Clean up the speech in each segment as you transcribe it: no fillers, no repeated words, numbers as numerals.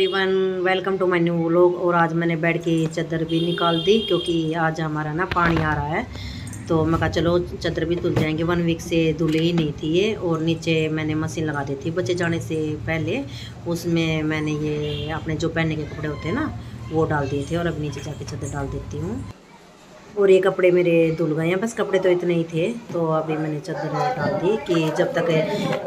Everyone, welcome to my new vlog. और आज मैंने बेड की चादर भी निकाल दी क्योंकि आज हमारा ना पानी आ रहा है। तो मैं कहा चलो चादर भी धुल जाएंगे। 1 वीक से धुले ही नहीं थी ये। और नीचे मैंने मशीन लगा दी थी बच्चे जाने से पहले। उसमें मैंने ये अपने जो पहनने के कपड़े होते हैं ना वो डाल दिए थे। और अब नीचे जाके चादर डाल देती हूँ। और ये कपड़े मेरे धुल गए हैं, बस कपड़े तो इतने ही थे। तो अभी मैंने चादर डाल दी कि जब तक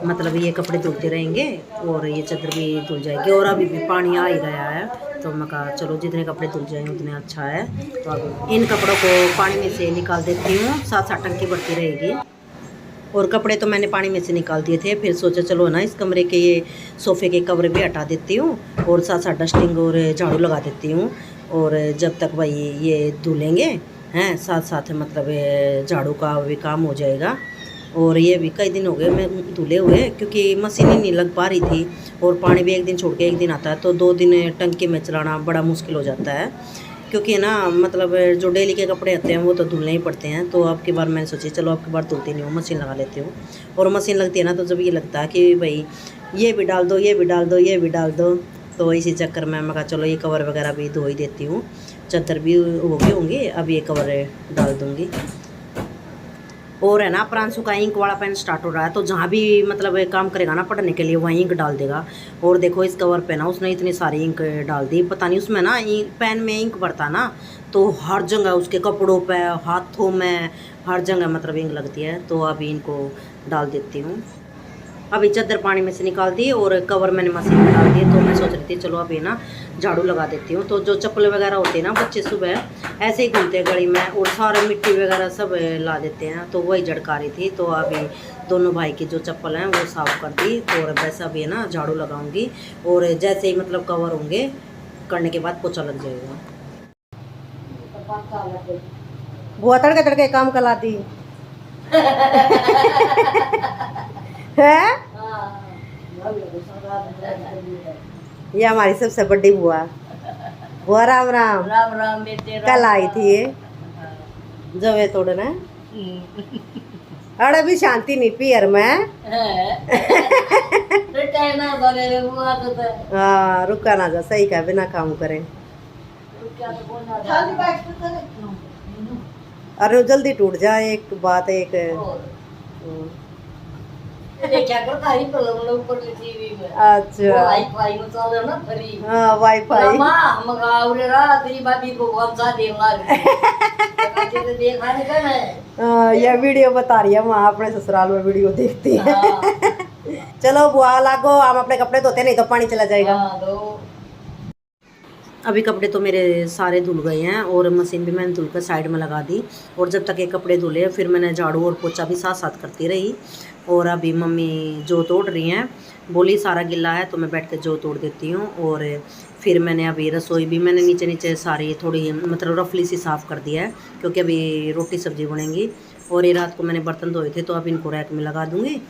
मतलब ये कपड़े धुलते रहेंगे और ये चादर भी धुल जाएगी। और अभी भी पानी आ ही गया है तो मैं कहा चलो जितने कपड़े धुल जाएंगे उतने अच्छा है। तो अभी इन कपड़ों को पानी में से निकाल देती हूँ, 7-7 टंकी बढ़ती रहेगी। और कपड़े तो मैंने पानी में से निकाल दिए थे, फिर सोचा चलो ना इस कमरे के ये सोफ़े के कवर भी हटा देती हूँ और 7-7 डस्टिंग और झाड़ू लगा देती हूँ। और जब तक भाई ये धुलेंगे हैं साथ साथ मतलब झाड़ू का भी काम हो जाएगा। और ये भी कई दिन हो गए मैं धुले हुए क्योंकि मशीन ही नहीं लग पा रही थी। और पानी भी एक दिन छोड़ के एक दिन आता है तो 2 दिन टंकी में चलाना बड़ा मुश्किल हो जाता है। क्योंकि ना मतलब जो डेली के कपड़े होते हैं वो तो धुलने ही पड़ते हैं। तो अब की बार मैंने सोची चलो अब की बार धुलती नहीं हूँ, मशीन लगा लेती हूँ। और मशीन लगती है ना तो जब ये लगता है कि भाई ये भी डाल दो, ये भी डाल दो, ये भी डाल दो, तो इसी चक्कर में मैं कहा चलो ये कवर वगैरह भी धो ही देती हूँ। चादर भी होंगी, अब ये कवर डाल दूँगी। और है ना प्रांशु का इंक वाला पेन स्टार्ट हो रहा है तो जहाँ भी मतलब काम करेगा ना पढ़ने के लिए वहीं इंक डाल देगा। और देखो इस कवर पे ना उसने इतनी सारी इंक डाल दी, पता नहीं उसमें ना पेन में इंक भरता ना तो हर जगह उसके कपड़ों पे, हाथों में, हर जगह मतलब इंक लगती है। तो अभी इनको डाल देती हूँ। अभी चादर पानी में से निकाल दी और कवर मैंने मशीन में डाल दिए। तो मैं सोच रही थी चलो अभी ना झाड़ू लगा देती हूँ। तो जो चप्पल वगैरह होते हैं ना बच्चे सुबह ऐसे ही घूमते हैं गली में और सारे मिट्टी वगैरह सब ला देते हैं, तो वही झड़का रही थी। तो अभी दोनों भाई की जो चप्पल हैं वो साफ़ कर दी और वैसा भी है ना झाड़ू लगाऊंगी। और जैसे ही मतलब कवर होंगे करने के बाद पोछा लग जाएगा। बुआ तड़के तड़के काम कला दी है। ये हमारी सबसे बड़ी बुआ। बुआ राम राम। राम राम बेटे। कल आई थी ये जवे तोड़ना। अरे भी शांति नहीं पियर में हाँ रुका ना जा, सही का बिना काम करे। अरे जल्दी टूट जाए एक बात एक अच्छा हाँ वाईफाई ये वीडियो बता रही है वहाँ अपने ससुराल में वीडियो देखती है। चलो बुआ लागो, हम अपने कपड़े धोते नहीं तो पानी चला जाएगा। अभी कपड़े तो मेरे सारे धुल गए हैं और मशीन भी मैंने धुलकर साइड में लगा दी। और जब तक ये कपड़े धुले फिर मैंने झाड़ू और पोछा भी साथ साथ करती रही। और अभी मम्मी जो तोड़ रही हैं, बोली सारा गिल्ला है तो मैं बैठ कर जो तोड़ देती हूँ। और फिर मैंने अभी रसोई भी मैंने नीचे नीचे सारी थोड़ी मतलब रफली सी साफ़ कर दिया है क्योंकि अभी रोटी सब्ज़ी बनेंगी। और ये रात को मैंने बर्तन धोए थे तो अब इनको रैक में लगा दूँगी।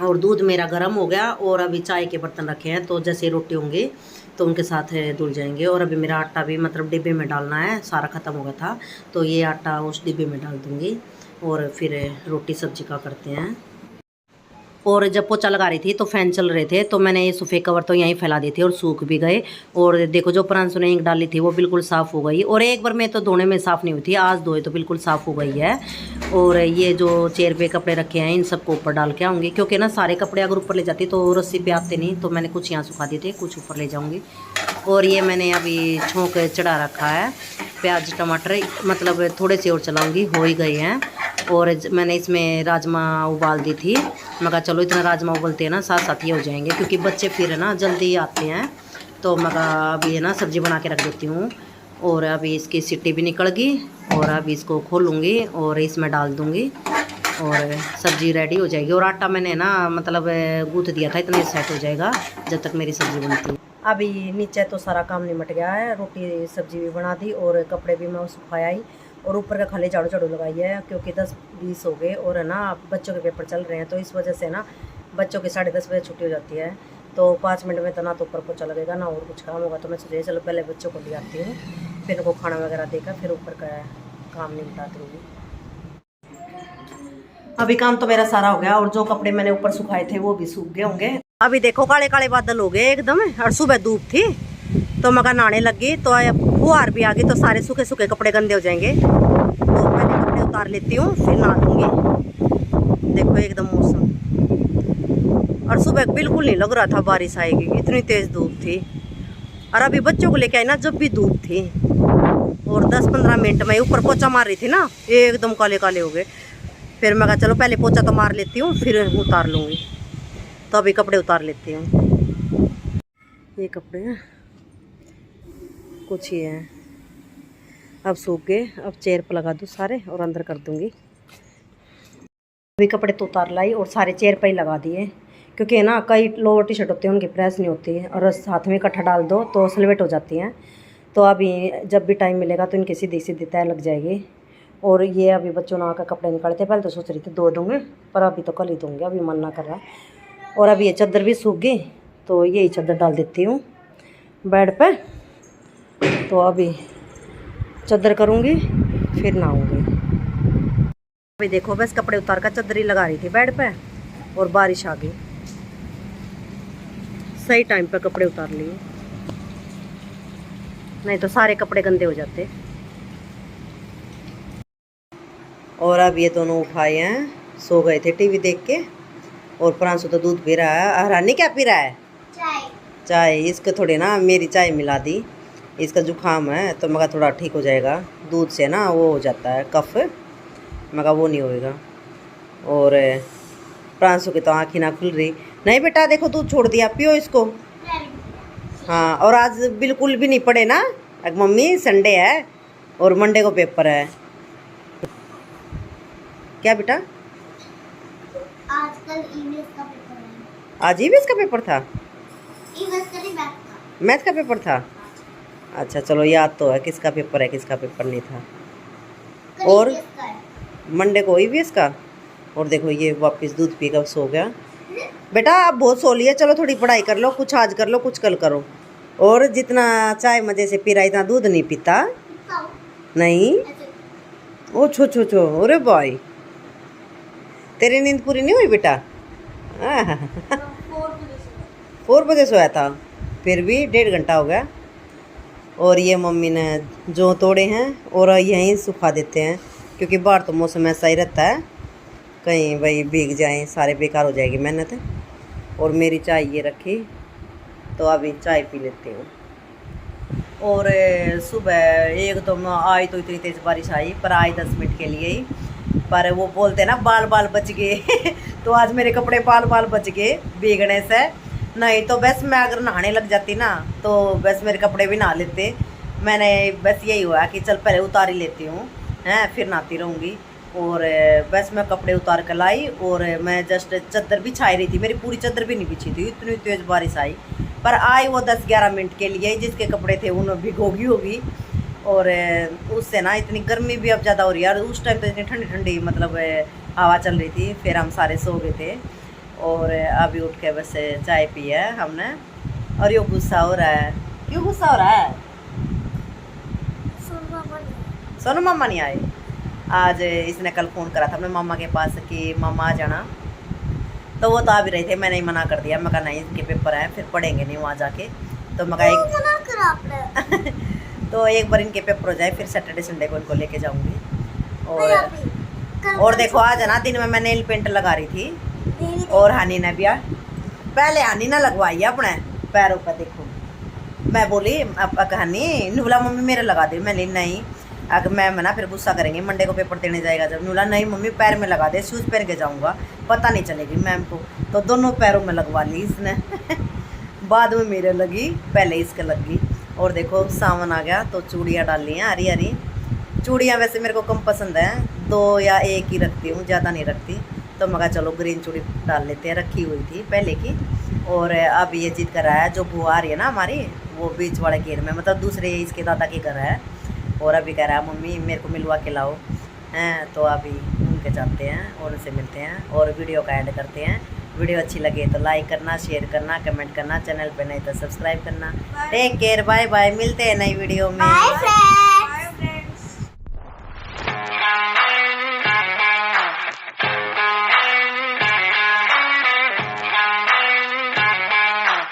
और दूध मेरा गर्म हो गया और अभी चाय के बर्तन रखे हैं तो जैसे रोटी होंगी तो उनके साथ धुल जाएंगे। और अभी मेरा आटा भी मतलब डिब्बे में डालना है, सारा ख़त्म हो गया था तो ये आटा उस डिब्बे में डाल दूँगी। और फिर रोटी सब्जी का करते हैं। और जब पोछा लगा रही थी तो फ़ैन चल रहे थे तो मैंने ये सोफ़े कवर तो यहीं फैला दिए थे और सूख भी गए। और देखो जो प्रांशु ने इंक डाली थी वो बिल्कुल साफ़ हो गई। और एक बार में तो धोने में साफ़ नहीं हुई थी, आज धोए तो बिल्कुल साफ़ हो गई है। और ये जो चेयर पे कपड़े रखे हैं इन सबको ऊपर डाल के आऊँगी क्योंकि ना सारे कपड़े अगर ऊपर ले जाती तो रस्सी पे आते नहीं। तो मैंने कुछ यहाँ सुखा दिए थे, कुछ ऊपर ले जाऊँगी। और ये मैंने अभी छोंक चढ़ा रखा है, प्याज टमाटर मतलब थोड़े से और चलाऊँगी, हो ही गए हैं। और मैंने इसमें राजमा उबाल दी थी, मैं कहा चलो इतना राजमा उबलते हैं ना साथ साथ ही हो जाएंगे क्योंकि बच्चे फिर ना जल्दी आते हैं। तो मैं कहा अभी है ना सब्ज़ी बना के रख देती हूँ। और अभी इसकी सीटी भी निकल गई और अभी इसको खोलूँगी और इसमें डाल दूँगी और सब्ज़ी रेडी हो जाएगी। और आटा मैंने ना मतलब गूँथ दिया था, इतना सेट हो जाएगा जब तक मेरी सब्ज़ी बनती है। अभी नीचे तो सारा काम निमट गया है, रोटी सब्ज़ी भी बना दी और कपड़े भी मैं सुखाया ही। और ऊपर का खाली झाड़ू झाड़ू लगाई है क्योंकि 10-20 हो गए और है ना बच्चों के पेपर चल रहे हैं तो इस वजह से ना बच्चों की 10:30 बजे छुट्टी हो जाती है। तो 5 मिनट में तो ना तो ऊपर पोछा लगेगा ना और कुछ काम होगा। तो मैं सोचा चलो पहले बच्चों को ले आती हूँ, फिर उनको खाना वगैरह देकर फिर ऊपर का काम निपटाती हूँ। अभी काम तो मेरा सारा हो गया और जो कपड़े मैंने ऊपर सुखाए थे वो भी सूख गए होंगे। अभी देखो काले काले बादल हो गए एकदम, और सुबह धूप थी तो मैं नहाने लगी तो फुहार भी आ गई, तो सारे सूखे सूखे कपड़े गंदे हो जाएंगे। तो पहले कपड़े उतार लेती हूँ फिर नहा लूँगी। देखो एकदम मौसम, और सुबह बिल्कुल नहीं लग रहा था बारिश आएगी, इतनी तेज़ धूप थी। और अभी बच्चों को लेके आई ना जब भी धूप थी, और 10-15 मिनट में ऊपर पोछा मार रही थी ना, एकदम काले काले हो गए। फिर मैं कहा चलो पहले पोछा तो मार लेती हूँ फिर उतार लूँगी। तो अभी कपड़े उतार लेती हूँ। ये कपड़े हैं कुछ ही हैं, अब सूख गए। अब चेयर पर लगा दूँ सारे और अंदर कर दूँगी। अभी कपड़े तो उतार लाई और सारे चेयर पर ही लगा दिए, क्योंकि है ना कई लोअर टी शर्ट होती है उनकी प्रेस नहीं होती है, और साथ में इकट्ठा डाल दो तो सलवेट हो जाती हैं। तो अभी जब भी टाइम मिलेगा तो इनकी सीधी सीधी तय लग जाएगी। और ये अभी बच्चों ने आकर कपड़े निकालते, पहले तो सोच रही थी धो दूँगे, पर अभी तो कल ही दूँगी, अभी मन ना कर रहा। और अभी ये चादर भी सूख गई तो यही चादर डाल देती हूँ बेड पे। तो अभी चादर करूँगी फिर नहाऊँगी। अभी देखो बस कपड़े उतार कर चादर ही लगा रही थी बेड पे, और बारिश आ गई। सही टाइम पे कपड़े उतार लिए, नहीं तो सारे कपड़े गंदे हो जाते। और अब ये दोनों उठाए हैं, सो गए थे टीवी देख के। और प्रांशु तो दूध पी रहा है। हरानी क्या पी रहा है? चाय। इसको थोड़ी ना मेरी चाय मिला दी, इसका जुकाम है तो मगा थोड़ा ठीक हो जाएगा। दूध से ना वो हो जाता है कफ, मगा वो नहीं होएगा। और प्रांशु की तो आँख ही ना खुल रही। नहीं बेटा देखो दूध छोड़ दिया, पियो इसको। हाँ, और आज बिल्कुल भी नहीं पढ़े ना मम्मी, संडे है और मंडे को पेपर है। क्या बेटा? आजकल ईवीएस का पेपर है। आज ईवीएस का पेपर था? ईवीएस का नहीं, मैथ का पेपर था। अच्छा चलो याद तो है किसका पेपर है किसका पेपर नहीं था। और मंडे को ईवीएस का। और देखो ये वापस दूध पी कर सो गया। बेटा आप बहुत सो लिया, चलो थोड़ी पढ़ाई कर लो, कुछ आज कर लो कुछ कल करो। और जितना चाय मजे से पी रहा इतना दूध नहीं पीता। नहीं ओ छो छो छो, अरे भाई तेरी नींद पूरी नहीं हुई बेटा? 4 बजे सोया था, फिर भी 1.5 घंटा हो गया। और ये मम्मी ने जो तोड़े हैं और यहीं सुखा देते हैं, क्योंकि बाहर तो मौसम ऐसा ही रहता है, कहीं भाई भीग जाएं सारे बेकार हो जाएगी मेहनत। और मेरी चाय ये रखी, तो अभी चाय पी लेती हूँ। और सुबह एकदम आई तो इतनी तेज़ बारिश आई, पर आई 10 मिनट के लिए ही। पर वो बोलते हैं ना बाल बाल बच गए तो आज मेरे कपड़े बाल बाल बच गए भीगने से। नहीं तो बस मैं अगर नहाने लग जाती ना तो बस मेरे कपड़े भी नहा लेते। मैंने बस यही हुआ कि चल पहले उतार ही लेती हूँ, हैं फिर नहाती रहूँगी। और बस मैं कपड़े उतार कर लाई, और मैं जस्ट चादर भी छाई रही थी, मेरी पूरी चादर भी नहीं बिछी थी, इतनी तेज़ बारिश आई। पर आई वो 10-11 मिनट के लिए, जिसके कपड़े थे उन्हें भिगोगी होगी। और उससे ना इतनी गर्मी भी अब ज़्यादा हो रही है, और उस टाइम तो इतनी ठंडी ठंडी मतलब हवा चल रही थी। फिर हम सारे सो गए थे, और अभी उठ के बस चाय पी है हमने। और ये गुस्सा हो रहा है, क्यों गुस्सा हो रहा है? सोनू मामा नहीं आए आज। इसने कल फ़ोन करा था अपने मामा के पास कि मामा आ जाना, तो वो तो आ भी रहे थे। मैंने ही मना कर दिया, मैं कहा नहीं इनके पेपर हैं फिर पढ़ेंगे नहीं वहाँ जाके। तो मैं कहा तो एक बार इनके पेपर हो जाए फिर सैटरडे संडे को इनको लेके जाऊँगी। और देखो आज है ना दिन में मैं नेल पेंट लगा रही थी, और हानी ने भी पहले हानी ना लगवाई है अपने पैरों पर। देखो मैं बोली अब हानी नुला मम्मी मेरे लगा दे, मैंने नहीं अगर मैम है ना फिर गुस्सा करेंगे, मंडे को पेपर देने जाएगा जब। नुला नहीं मम्मी पैर में लगा दे, शूज़ पहन के जाऊँगा पता नहीं चलेगी मैम को। तो दोनों पैरों में लगवा ली इसने बाद में मेरे लगी, पहले इसके लगी। और देखो सावन आ गया तो चूड़ियाँ डाल ली हैं हरी हरी चूड़ियाँ। वैसे मेरे को कम पसंद है, 2 या 1 ही रखती हूँ, ज़्यादा नहीं रखती। तो मैं कहा चलो ग्रीन चूड़ी डाल लेते हैं, रखी हुई थी पहले की। और अब ये जिद कर रहा है, जो बुआ आ रही है ना हमारी, वो बीच वाले घेर में, मतलब दूसरे इसके दादा के घर है। और अभी कह रहा है मम्मी मेरे को मिलवा के लाओ हैं। तो अभी उनके जाते हैं और उनसे मिलते हैं और वीडियो का एंड करते हैं। वीडियो अच्छी लगे तो लाइक करना, शेयर करना, कमेंट करना, चैनल पे नहीं तो सब्सक्राइब करना। टेक केयर, बाय बाय, मिलते हैं नई वीडियो में।